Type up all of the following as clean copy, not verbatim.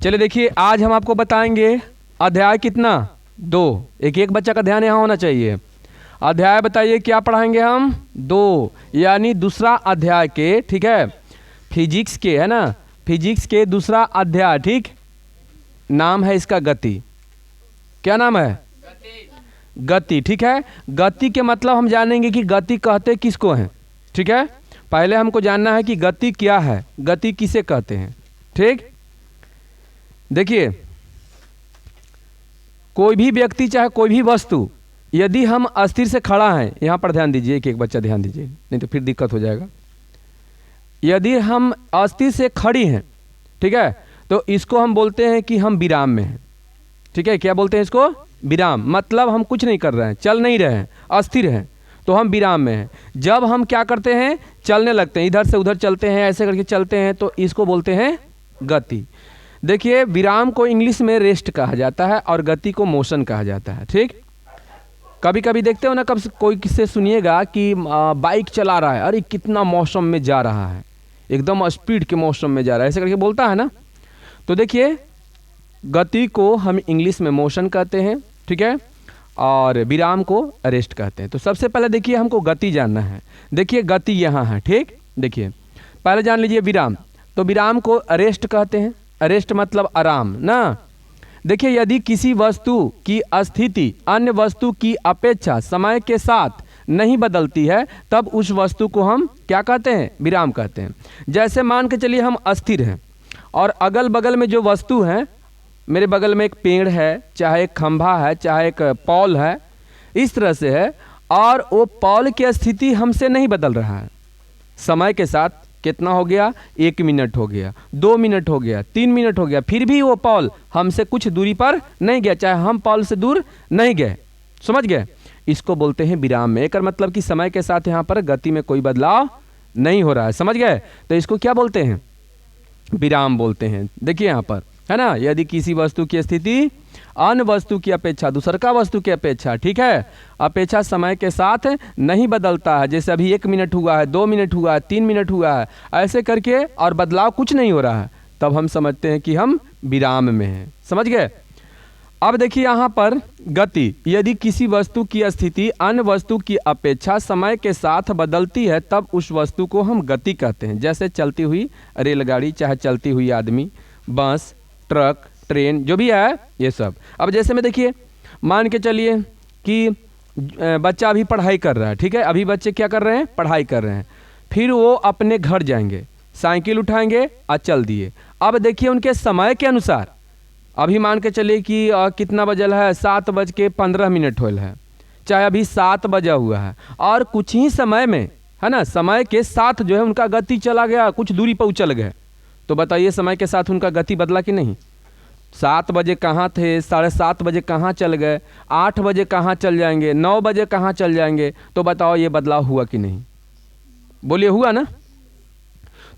चलिए देखिए, आज हम आपको बताएंगे अध्याय कितना 2। एक बच्चा का ध्यान यहाँ होना चाहिए। अध्याय बताइए क्या पढ़ाएंगे हम 2, यानी दूसरा अध्याय के, ठीक है, फिजिक्स के, है ना, फिजिक्स के दूसरा अध्याय, ठीक। नाम है इसका गति। क्या नाम है? गति, ठीक है। गति के मतलब हम जानेंगे कि गति कहते किसको हैं, ठीक है। पहले हमको जानना है कि गति क्या है, गति किसे कहते हैं, ठीक। देखिए, कोई भी व्यक्ति चाहे कोई भी वस्तु, यदि हम अस्थिर से खड़ा हैं, यहां पर ध्यान दीजिए, एक बच्चा ध्यान दीजिए, नहीं तो फिर दिक्कत हो जाएगा। यदि हम अस्थिर से खड़ी हैं, ठीक है, तो इसको हम बोलते हैं कि हम विराम में हैं, ठीक है। क्या बोलते हैं इसको? विराम। मतलब हम कुछ नहीं कर रहे हैं, चल नहीं रहे हैं, अस्थिर हैं, तो हम विराम में हैं। जब हम क्या करते हैं, चलने लगते हैं, इधर से उधर चलते हैं, ऐसे करके चलते हैं, तो इसको बोलते हैं गति। देखिए, विराम को इंग्लिश में रेस्ट कहा जाता है और गति को मोशन कहा जाता है, ठीक। कभी कभी देखते हो ना, कब कोई किससे सुनिएगा कि बाइक चला रहा है, अरे कितना मौसम में जा रहा है, एकदम स्पीड के मौसम में जा रहा है, ऐसे करके बोलता है ना। तो देखिए, गति को हम इंग्लिश में मोशन कहते हैं, ठीक है, और विराम को रेस्ट कहते हैं। तो सबसे पहले देखिए, हमको गति जानना है। देखिए, गति यहाँ है, ठीक। देखिए, पहले जान लीजिए विराम। तो विराम को रेस्ट कहते हैं। रेस्ट मतलब आराम ना। देखिए, यदि किसी वस्तु की स्थिति अन्य वस्तु की अपेक्षा समय के साथ नहीं बदलती है, तब उस वस्तु को हम क्या कहते हैं? विराम कहते हैं। जैसे मान के चलिए हम अस्थिर हैं और अगल बगल में जो वस्तु हैं, मेरे बगल में एक पेड़ है, चाहे एक खंभा है, चाहे एक पॉल है, इस तरह से है, और वो पॉल की स्थिति हमसे नहीं बदल रहा है। समय के साथ कितना हो गया? 1 मिनट हो गया, 2 मिनट हो गया, 3 मिनट हो गया, फिर भी वो पॉल हमसे कुछ दूरी पर नहीं गया, चाहे हम पॉल से दूर नहीं गए। समझ गए? इसको बोलते हैं विराम में। एक मतलब कि समय के साथ यहाँ पर गति में कोई बदलाव नहीं हो रहा है। समझ गए? तो इसको क्या बोलते हैं? विराम बोलते हैं। देखिए यहाँ पर, है ना, यदि किसी वस्तु की स्थिति अन्य वस्तु की अपेक्षा, दूसरका वस्तु की अपेक्षा, ठीक है, अपेक्षा समय के साथ नहीं बदलता है, जैसे अभी 1 मिनट हुआ है, 2 मिनट हुआ है, 3 मिनट हुआ है, ऐसे करके, और बदलाव कुछ नहीं हो रहा है, तब हम समझते हैं कि हम विराम में हैं। समझ गए? अब देखिए यहाँ पर गति, यदि किसी वस्तु की स्थिति अन्य वस्तु की अपेक्षा समय के साथ बदलती है, तब उस वस्तु को हम गति कहते हैं। जैसे चलती हुई रेलगाड़ी, चाहे चलती हुई आदमी, बस, ट्रक, ट्रेन, जो भी है ये सब। अब जैसे में देखिए, मान के चलिए कि बच्चा अभी पढ़ाई कर रहा है, ठीक है, अभी बच्चे क्या कर रहे हैं? पढ़ाई कर रहे हैं। फिर वो अपने घर जाएंगे, साइकिल उठाएंगे और चल दिए। अब देखिए, उनके समय के अनुसार, अभी मान के चलिए कि कितना बजल है? 7:15 होल है, चाहे अभी 7 बजा हुआ है, और कुछ ही समय में, है ना, समय के साथ जो है उनका गति चला गया, कुछ दूरी पर उछल गए। तो बताइए, समय के साथ उनका गति बदला कि नहीं? 7 बजे कहाँ थे, 7:30 बजे कहाँ चल गए, 8 बजे कहाँ चल जाएंगे, 9 बजे कहाँ चल जाएंगे? तो बताओ, ये बदलाव हुआ कि नहीं? बोलिए, हुआ ना।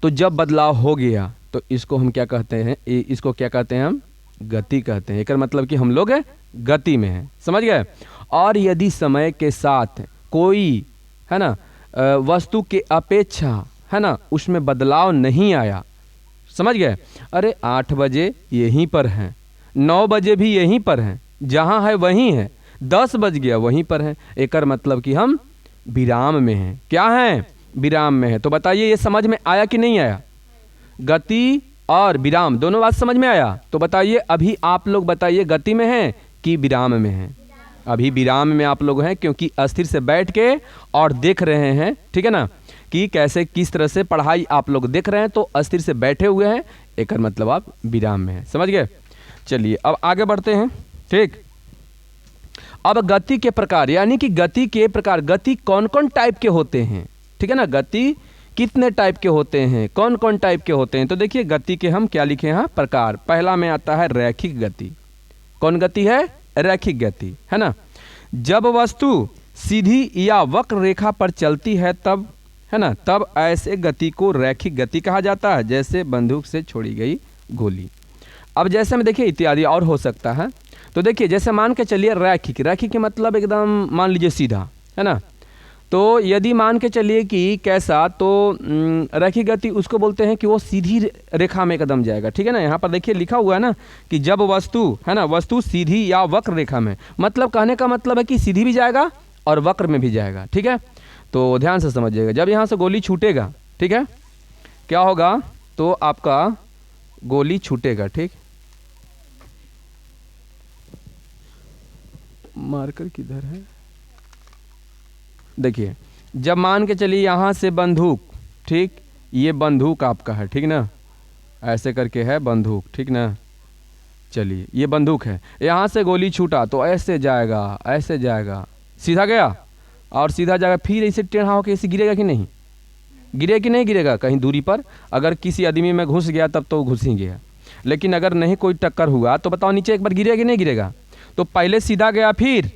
तो जब बदलाव हो गया, तो इसको हम क्या कहते हैं? इसको क्या कहते हैं? हम गति कहते हैं। एक मतलब कि हम लोग गति में हैं। समझ गए? और यदि समय के साथ कोई, है ना, वस्तु के अपेक्षा, है ना, उसमें बदलाव नहीं आया, समझ गए? अरे 8 बजे यहीं पर हैं, 9 बजे भी यहीं पर हैं, जहाँ है वहीं है, 10 बज गया वहीं पर है, एक मतलब कि हम विराम में हैं। क्या हैं? विराम में है। तो बताइए, ये समझ में आया कि नहीं आया? गति और विराम दोनों बात समझ में आया? तो बताइए, अभी आप लोग बताइए, गति में हैं कि विराम में हैं? अभी विराम में आप लोग हैं, क्योंकि अस्थिर से बैठ के और देख रहे हैं, ठीक है ना, कि कैसे किस तरह से पढ़ाई आप लोग देख रहे हैं, तो अस्थिर से बैठे हुए हैं, एक मतलब आप विराम में हैं। समझ गए? चलिए, अब आगे बढ़ते हैं, ठीक। अब गति के प्रकार, यानी कि गति के प्रकार, गति कौन कौन टाइप के होते हैं, ठीक है ना, गति कितने टाइप के होते हैं, कौन कौन टाइप के होते हैं? तो देखिए, गति के हम क्या लिखे हैं? प्रकार। पहला में आता है रैखिक गति। कौन गति है? रैखिक गति, है ना। जब वस्तु सीधी या वक्र रेखा पर चलती है, तब, है ना, तब ऐसे गति को रैखिक गति कहा जाता है, जैसे बंदूक से छोड़ी गई गोली। अब जैसे में देखिए, इत्यादि और हो सकता है। तो देखिए, जैसे मान के चलिए रैखिक, रैखिक के मतलब एकदम मान लीजिए सीधा, है ना। तो यदि मान के चलिए कि कैसा, तो रैखिक गति उसको बोलते हैं कि वो सीधी रेखा में कदम जाएगा, ठीक है ना। यहाँ पर देखिए लिखा हुआ है ना कि जब वस्तु है ना, वस्तु सीधी या वक्र रेखा में, मतलब कहने का मतलब है कि सीधी भी जाएगा और वक्र में भी जाएगा, ठीक है। तो ध्यान से समझिएगा, जब यहाँ से गोली छूटेगा, ठीक है, क्या होगा, तो आपका गोली छूटेगा, ठीक। मार्कर किधर है, देखिए जब मान के चलिए यहाँ से बंदूक, ठीक, ये बंदूक आपका है, ठीक ना, ऐसे करके है बंदूक, ठीक ना। चलिए ये बंदूक है, यहाँ से गोली छूटा तो ऐसे जाएगा, ऐसे जाएगा, सीधा गया और सीधा जाएगा, फिर ऐसे टेढ़ा होकर ऐसे गिरेगा कि नहीं, गिरेगा कि नहीं गिरेगा, कहीं दूरी पर अगर किसी आदमी में घुस गया तब तो घुस ही गया, लेकिन अगर नहीं कोई टक्कर हुआ तो बताओ नीचे एक बार गिरेगा कि नहीं गिरेगा। तो पहले सीधा गया फिर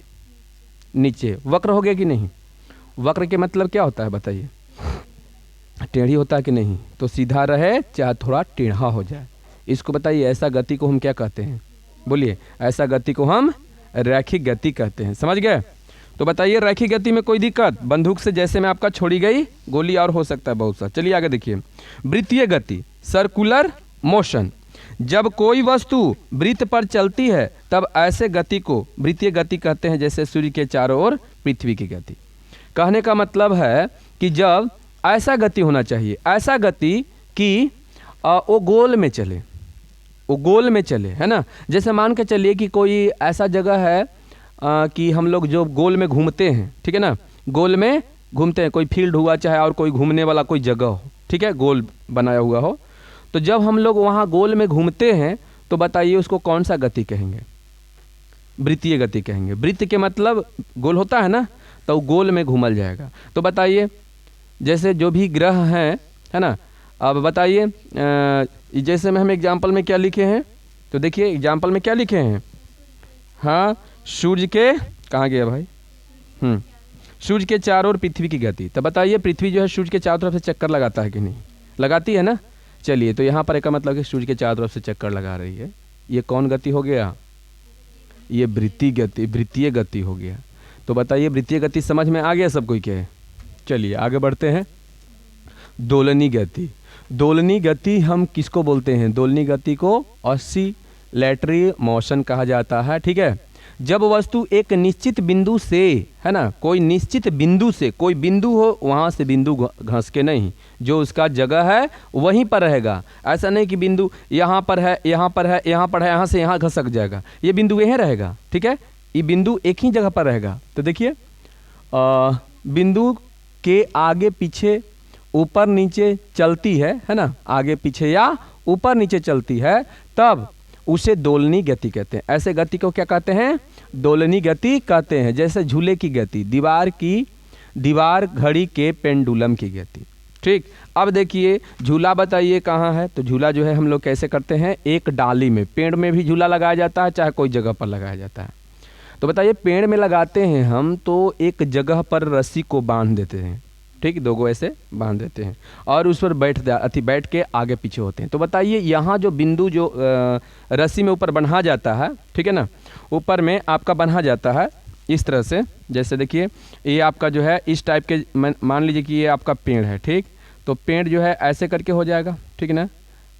नीचे, वक्र हो गया कि नहीं। वक्र के मतलब क्या होता है बताइए, टेढ़ी होता है कि नहीं, तो सीधा रहे चाहे थोड़ा टेढ़ा हो जाए, इसको बताइए ऐसा गति को हम क्या कहते हैं, बोलिए। ऐसा गति को हम रैखिक गति कहते हैं, समझ गए। तो बताइए रैखिक गति में कोई दिक्कत, बंदूक से जैसे में आपका छोड़ी गई गोली और हो सकता है बहुत सा। चलिए आगे देखिए, वृत्तीय गति, सर्कुलर मोशन, जब कोई वस्तु वृत्त पर चलती है तब ऐसे गति को वृत्तीय गति कहते हैं, जैसे सूर्य के चारों ओर पृथ्वी की गति। कहने का मतलब है कि जब ऐसा गति होना चाहिए, ऐसा गति कि वो गोल में चले, वो गोल में चले, है ना। जैसे मान के चलिए कि कोई ऐसा जगह है कि हम लोग जो गोल में घूमते हैं, ठीक है ना, गोल में घूमते हैं, कोई फील्ड हुआ चाहे और कोई घूमने वाला कोई जगह हो, ठीक है, गोल बनाया हुआ हो, तो जब हम लोग वहाँ गोल में घूमते हैं तो बताइए उसको कौन सा गति कहेंगे, वृत्तीय गति कहेंगे। वृत्त के मतलब गोल होता है ना, तो गोल में घूमल जाएगा। तो बताइए जैसे जो भी ग्रह हैं, है ना, अब बताइए जैसे में हम एग्जाम्पल में क्या लिखे हैं, तो देखिए एग्जाम्पल में क्या लिखे हैं, हाँ, सूर्य के, कहाँ गया भाई, सूर्य के चारों ओर पृथ्वी की गति। तो बताइए पृथ्वी जो है सूर्य के चारों तरफ से चक्कर लगाता है कि नहीं, लगाती है ना। चलिए तो यहाँ पर एक मतलब कि सूर्य के चारों तरफ से चक्कर लगा रही है, ये कौन गति हो गया, ये वृत्तीय गति, वृत्तीय गति हो गया। तो बताइए वृत्तीय गति समझ में आ गया सब कोई के। चलिए आगे बढ़ते हैं, दोलनी गति। दोलनी गति हम किसको बोलते हैं, दोलनी गति को ऑसिलेटरी मोशन कहा जाता है, ठीक है। जब वस्तु एक निश्चित बिंदु से, है ना, कोई निश्चित बिंदु से, कोई बिंदु हो वहाँ से बिंदु घस के नहीं, जो उसका जगह है वहीं पर रहेगा। ऐसा नहीं कि बिंदु यहाँ पर है, यहाँ पर है, यहाँ पर है, यहाँ से यहाँ घसक जाएगा, ये बिंदु यहीं रहेगा, ठीक है, ये बिंदु एक ही जगह पर रहेगा। तो देखिए बिंदु के आगे पीछे ऊपर नीचे चलती है ना, आगे पीछे या ऊपर नीचे चलती है, तब उसे दोलनी गति कहते हैं। ऐसे गति को क्या कहते हैं, दोलनी गति कहते हैं। जैसे झूले की गति, दीवार घड़ी के पेंडुलम की गति, ठीक। अब देखिए झूला बताइए कहाँ है, तो झूला जो है हम लोग कैसे करते हैं, एक डाली में, पेड़ में भी झूला लगाया जाता है, चाहे कोई जगह पर लगाया जाता है। तो बताइए पेड़ में लगाते हैं हम तो एक जगह पर रस्सी को बांध देते हैं, ठीक, दो गो ऐसे बांध देते हैं और उस पर बैठ के आगे पीछे होते हैं। तो बताइए यहाँ जो बिंदु जो रस्सी में ऊपर बंधा जाता है, ठीक है ना, ऊपर में आपका बंधा जाता है इस तरह से। जैसे देखिए ये आपका जो है इस टाइप के, मान लीजिए कि ये आपका पेड़ है, ठीक, तो पेड़ जो है ऐसे करके हो जाएगा, ठीक है ना,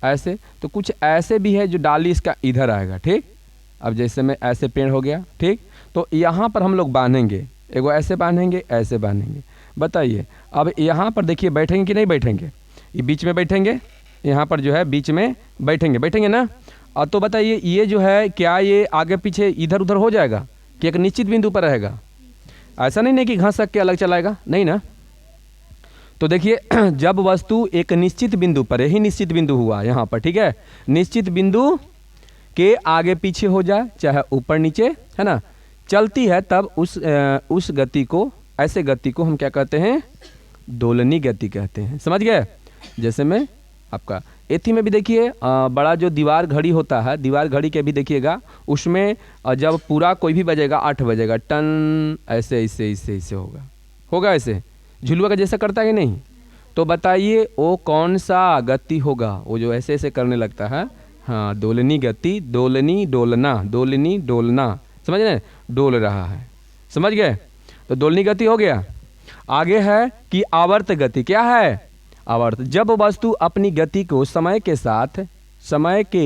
ऐसे। तो कुछ ऐसे भी है जो डाली इसका इधर आएगा, ठीक। अब जैसे में ऐसे पेड़ हो गया, ठीक, तो यहाँ पर हम लोग बांधेंगे, एगो ऐसे बांधेंगे, ऐसे बांधेंगे। बताइए अब यहाँ पर देखिए बैठेंगे कि नहीं बैठेंगे, ये बीच में बैठेंगे, यहाँ पर जो है बीच में बैठेंगे ना। और तो बताइए ये जो है क्या ये आगे पीछे इधर उधर हो जाएगा कि एक निश्चित बिंदु पर रहेगा, ऐसा नहीं कि घसक के अलग चलाएगा, नहीं ना। तो देखिए जब वस्तु एक निश्चित बिंदु पर, यही निश्चित बिंदु हुआ यहाँ पर, ठीक है, निश्चित बिंदु के आगे पीछे हो जाए चाहे ऊपर नीचे, है ना, चलती है, तब उस गति को, ऐसे गति को हम क्या कहते हैं, दोलनी गति कहते हैं, समझ गए। जैसे में आपका एथी में भी देखिए बड़ा जो दीवार घड़ी होता है, दीवार घड़ी के भी देखिएगा, उसमें जब पूरा कोई भी बजेगा 8 बजेगा, टन ऐसे ऐसे ऐसे ऐसे होगा ऐसे, झुलुआ का जैसा करता है कि नहीं। तो बताइए वो कौन सा गति होगा, वो जो ऐसे ऐसे करने लगता है, हाँ, दोलनी गति, दोलनी डोलना, दोलनी डोलना, समझ रहे, डोल रहा है, समझ गए। तो दोलनी गति हो गया। आगे है कि आवर्त गति। क्या है? आवर्त। जब वस्तु अपनी गति को समय के साथ, समय के,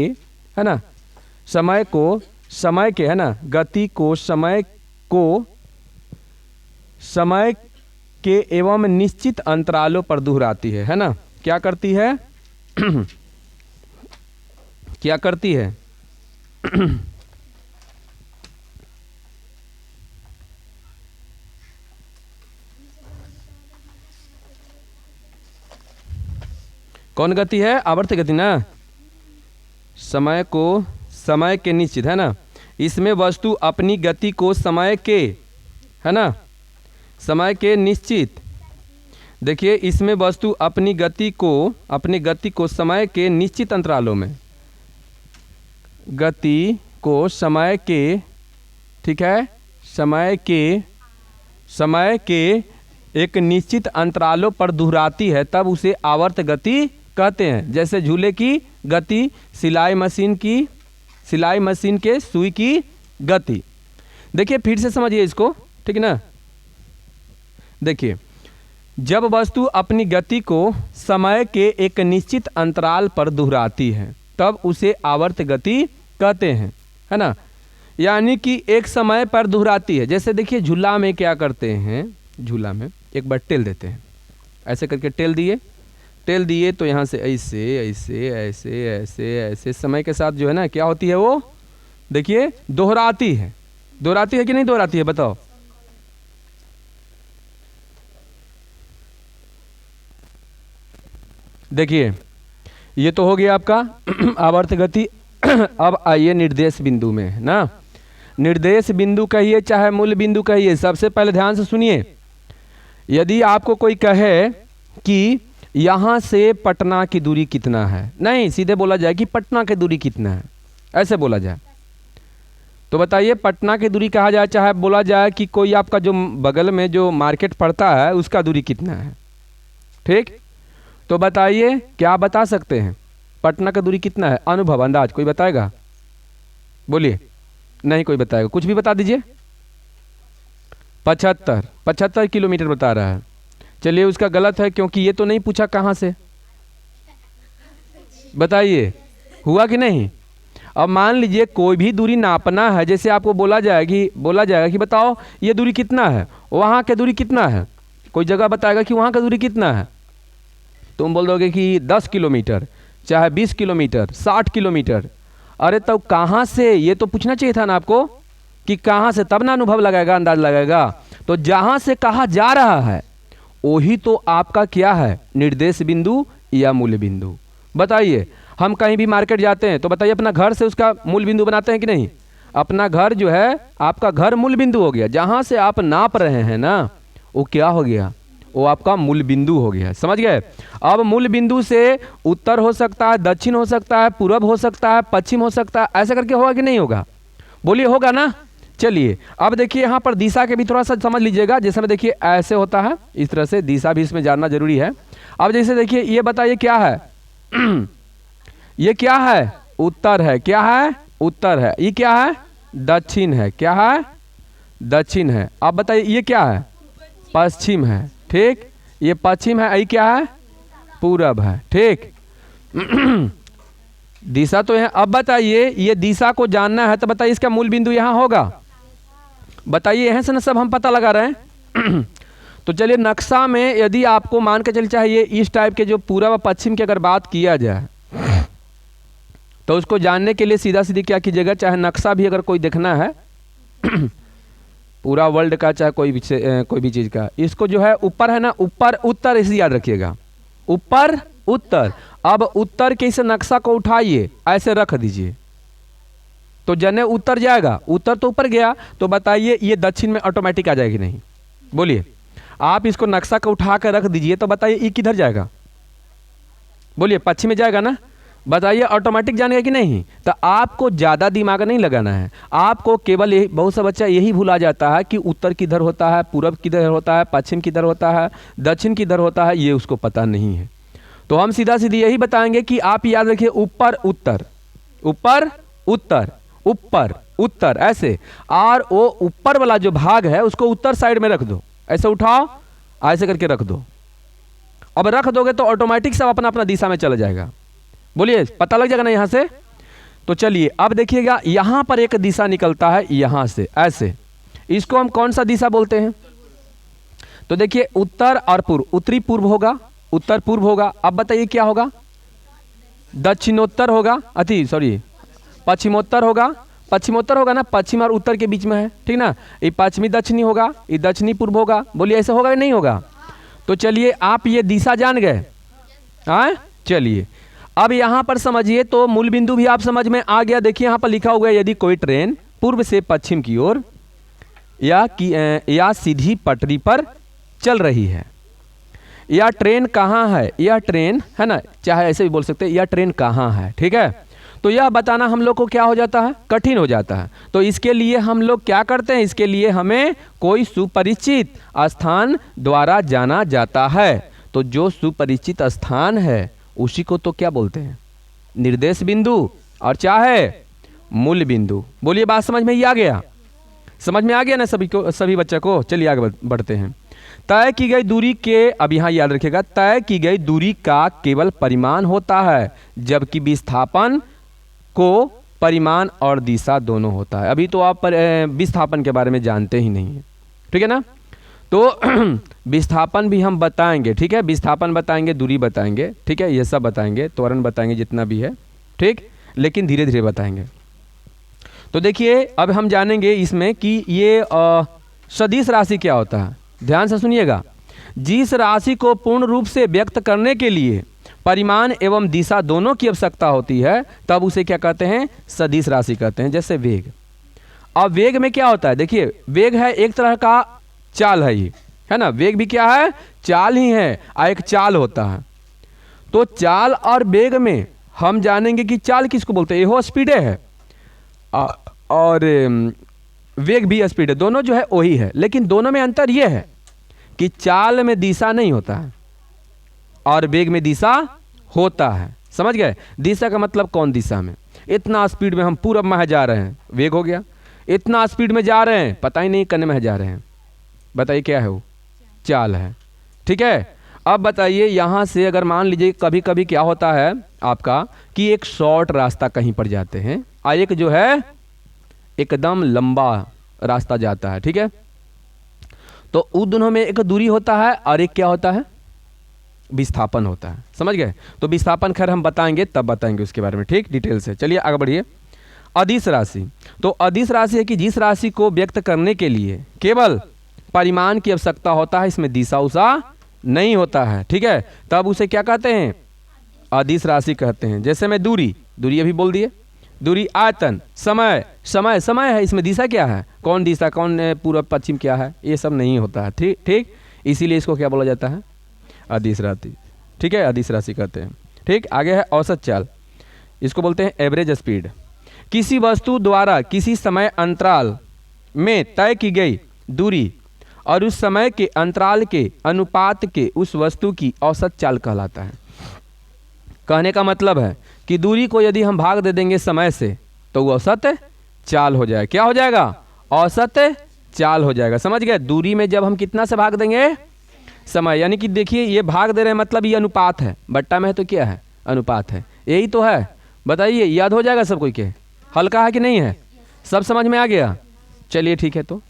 है ना, समय को, समय के, है ना, गति को समय के एवं निश्चित अंतरालों पर दोहराती है ना, क्या करती है? क्या करती है? कौन गति है? आवर्त गति ना। समय को, समय के निश्चित, है ना, इसमें वस्तु अपनी गति को समय के, है ना, समय के निश्चित, देखिए इसमें वस्तु अपनी गति को समय के निश्चित अंतरालों में, गति को समय के, ठीक है, समय के एक निश्चित अंतरालों पर दोहराती है, तब उसे आवर्त गति कहते हैं। जैसे झूले की गति, सिलाई मशीन के सुई की गति। देखिए फिर से समझिए इसको, ठीक है ना। देखिए जब वस्तु अपनी गति को समय के एक निश्चित अंतराल पर दोहराती है तब उसे आवर्त गति कहते हैं, है ना, यानी कि एक समय पर दोहराती है। जैसे देखिए झूला में क्या करते हैं, झूला में एक बार टेल देते हैं, ऐसे करके टेल दिए तो यहाँ से ऐसे ऐसे ऐसे ऐसे ऐसे समय के साथ जो है ना क्या होती है, वो देखिए दोहराती है कि नहीं दोहराती है, बताओ। देखिए ये तो हो गया आपका आवर्त गति। अब आइए निर्देश बिंदु में ना। निर्देश बिंदु कहिए चाहे मूल बिंदु कहिए, सबसे पहले ध्यान से सुनिए। यदि आपको कोई कहे कि यहाँ से पटना की दूरी कितना है, नहीं सीधे बोला जाए कि पटना की दूरी कितना है, ऐसे बोला जाए तो बताइए पटना की दूरी कहा जाए, चाहे बोला जाए कि कोई आपका जो बगल में जो मार्केट पड़ता है उसका दूरी कितना है, ठीक। तो बताइए क्या बता सकते हैं, पटना का दूरी कितना है? अनुभव, अंदाज कोई बताएगा? बोलिए। नहीं कोई बताएगा, कुछ भी बता दीजिए। 75 किलोमीटर बता रहा है। चलिए उसका गलत है, क्योंकि ये तो नहीं पूछा कहाँ से। बताइए हुआ कि नहीं। अब मान लीजिए कोई भी दूरी नापना है, जैसे आपको बोला जाएगा कि बताओ ये दूरी कितना है, वहाँ की दूरी कितना है, कोई जगह बताएगा कि वहाँ का दूरी कितना है, तुम बोल दोगे कि 10 किलोमीटर, चाहे 20 किलोमीटर, 60 किलोमीटर। अरे तब तो कहाँ से, ये तो पूछना चाहिए था ना आपको कि कहाँ से, तब ना अनुभव लगाएगा, अंदाज लगाएगा। तो जहाँ से कहा जा रहा है वही तो आपका क्या है, निर्देश बिंदु या मूल बिंदु। बताइए हम कहीं भी मार्केट जाते हैं तो बताइए अपना घर से उसका मूल बिंदु बनाते हैं कि नहीं? अपना घर जो है आपका घर मूल बिंदु हो गया। जहाँ से आप नाप रहे हैं ना वो क्या हो गया, वो आपका मूल बिंदु हो गया। समझ गए। अब मूल बिंदु से उत्तर हो सकता है, दक्षिण हो सकता है, पूर्व हो सकता है, पश्चिम हो सकता है, ऐसा करके होगा कि नहीं होगा? बोलिए होगा ना। चलिए अब देखिए यहाँ पर दिशा के भी थोड़ा सा समझ लीजिएगा। जैसे में देखिए ऐसे होता है, इस तरह से दिशा भी इसमें जानना जरूरी है। अब जैसे देखिए ये बताइए क्या है ये क्या है? उत्तर है। क्या है? उत्तर है। ये क्या है? दक्षिण है। क्या है? दक्षिण है। अब बताइए ये क्या है? पश्चिम है। ठीक, ये पश्चिम है। ये क्या है? पूरब है। ठीक दिशा तो है। अब बताइए ये दिशा को जानना है तो बताइए इसका मूल बिंदु यहाँ होगा। बताइए यहाँ से ना सब हम पता लगा रहे हैं तो चलिए नक्शा में यदि आपको मान के चल चाहिए इस टाइप के जो पूरब और पश्चिम की अगर बात किया जाए तो उसको जानने के लिए सीधा सीधी क्या कीजिएगा, चाहे नक्शा भी अगर कोई देखना है पूरा वर्ल्ड का, चाहे कोई भी चीज़ का, इसको जो है ऊपर है ना, ऊपर उत्तर, इसे याद रखिएगा, ऊपर उत्तर। अब उत्तर के इस नक्शा को उठाइए, ऐसे रख दीजिए तो जने उत्तर जाएगा। उत्तर तो ऊपर गया तो बताइए ये दक्षिण में ऑटोमेटिक आ जाएगी नहीं? बोलिए। आप इसको नक्शा को उठा कर रख दीजिए तो बताइए ये किधर जाएगा? बोलिए पश्चिम में जाएगा ना। बताइए ऑटोमेटिक जानेगा कि नहीं? तो आपको ज़्यादा दिमाग नहीं लगाना है। आपको केवल यही, बहुत सा बच्चा यही भुला जाता है कि उत्तर किधर होता है, पूरब किधर होता है, पश्चिम किधर होता है, दक्षिण किधर होता है, ये उसको पता नहीं है। तो हम सीधा सीधी यही बताएंगे कि आप याद रखिए ऊपर उत्तर, ऊपर उत्तर, ऊपर उत्तर, ऐसे। और वो ऊपर वाला जो भाग है उसको उत्तर साइड में रख दो, ऐसे उठाओ ऐसे करके रख दो। अब रख दोगे तो ऑटोमेटिक सब अपना अपना दिशा में चला जाएगा। बोलिए, पता लग जाएगा ना यहाँ से। तो चलिए अब देखिएगा, यहाँ पर एक दिशा निकलता है यहाँ से ऐसे, इसको हम कौन सा दिशा बोलते हैं? तो देखिए उत्तर और पूर्व, उत्तरी पूर्व होगा, उत्तर पूर्व होगा। अब बताइए क्या होगा? दक्षिणोत्तर होगा, पश्चिमोत्तर होगा। पश्चिमोत्तर होगा ना, पश्चिम और उत्तर के बीच में है, ठीक ना। ये पश्चिमी दक्षिणी होगा, ये दक्षिणी पूर्व होगा। बोलिए ऐसा होगा या नहीं होगा? तो चलिए आप ये दिशा जान गए। हाँ चलिए अब यहाँ पर समझिए, तो मूल बिंदु भी आप समझ में आ गया। देखिए यहाँ पर लिखा हुआ है, यदि कोई ट्रेन पूर्व से पश्चिम की ओर या सीधी पटरी पर चल रही है, यह ट्रेन कहाँ है, यह ट्रेन है ना, चाहे ऐसे भी बोल सकते हैं, यह ट्रेन कहाँ है, ठीक है। तो यह बताना हम लोग को क्या हो जाता है? कठिन हो जाता है। तो इसके लिए हम लोग क्या करते हैं? इसके लिए हमें कोई सुपरिचित स्थान द्वारा जाना जाता है। तो जो सुपरिचित स्थान है उसी को तो क्या बोलते हैं? निर्देश बिंदु और चाहे मूल बिंदु। बोलिए बात समझ में ही आ गया? समझ में आ गया ना सभी को, सभी बच्चों को? चलिए आगे बढ़ते हैं। तय की गई दूरी के, अब यहाँ याद रखिएगा, तय की गई दूरी का केवल परिमाण होता है, जबकि विस्थापन को परिमाण और दिशा दोनों होता है। अभी तो आप विस्थापन के बारे में जानते ही नहीं है, ठीक है ना। तो विस्थापन भी हम बताएंगे, ठीक है, विस्थापन बताएंगे, दूरी बताएंगे, ठीक है, ये सब बताएंगे, त्वरण बताएंगे, जितना भी है, ठीक, लेकिन धीरे धीरे बताएंगे। तो देखिए अब हम जानेंगे इसमें कि ये सदिश राशि क्या होता है। ध्यान से सुनिएगा। जिस राशि को पूर्ण रूप से व्यक्त करने के लिए परिमाण एवं दिशा दोनों की आवश्यकता होती है, तब उसे क्या कहते हैं? सदिश राशि कहते हैं। जैसे वेग। अब वेग में क्या होता है? देखिए वेग है एक तरह का चाल है, ये है ना, वेग भी क्या है? चाल ही है, एक चाल होता है। तो चाल और वेग में हम जानेंगे कि चाल किसको बोलते हैं, यह स्पीड है, और वेग भी स्पीड है, दोनों जो है वही है। लेकिन दोनों में अंतर यह है कि चाल में दिशा नहीं होता है और वेग में दिशा होता है। समझ गए? दिशा का मतलब कौन दिशा में, इतना स्पीड में हम पूरब में जा रहे हैं, वेग हो गया। इतना स्पीड में जा रहे हैं, पता ही नहीं कने में जा रहे हैं, बताइए क्या है वो? चाल है, ठीक है। अब बताइए यहाँ से अगर मान लीजिए कभी कभी क्या होता है आपका कि एक शॉर्ट रास्ता कहीं पर जाते हैं और एक जो है एकदम लंबा रास्ता जाता है, ठीक है। तो उन दोनों में एक दूरी होता है और एक क्या होता है? विस्थापन होता है। समझ गए? तो विस्थापन खैर हम बताएंगे, तब बताएंगे उसके बारे में, ठीक, डिटेल से। चलिए आगे बढ़िए। अदिश राशि। तो अदिश राशि है कि जिस राशि को व्यक्त करने के लिए केवल परिमाण की आवश्यकता होता है, इसमें दिशा उषा नहीं होता है, ठीक है, तब उसे क्या कहते हैं? अदिश राशि कहते हैं। जैसे मैं दूरी अभी बोल दिए, दूरी, आयतन, समय है, इसमें दिशा क्या है? कौन दिशा, कौन पूर्व पश्चिम क्या है, ये सब नहीं होता है, ठीक ठीक। इसीलिए इसको क्या बोला जाता है? अदिश राशि, ठीक है, अदिश राशि कहते हैं, ठीक। आगे है औसत चाल, इसको बोलते हैं एवरेज स्पीड। किसी वस्तु द्वारा किसी समय अंतराल में तय की गई दूरी और उस समय के अंतराल के अनुपात के उस वस्तु की औसत चाल कहलाता है। कहने का मतलब है कि दूरी को यदि हम भाग दे देंगे समय से, तो वो औसत चाल हो जाएगा। क्या हो जाएगा? औसत चाल हो जाएगा। समझ गए? दूरी में जब हम कितना से भाग देंगे? समय, यानी कि देखिए ये भाग दे रहे हैं मतलब ये अनुपात है, बट्टा में है तो क्या है? अनुपात है, यही तो है। बताइए, याद हो जाएगा सब कोई के? हल्का है कि नहीं है? सब समझ में आ गया? चलिए ठीक है। तो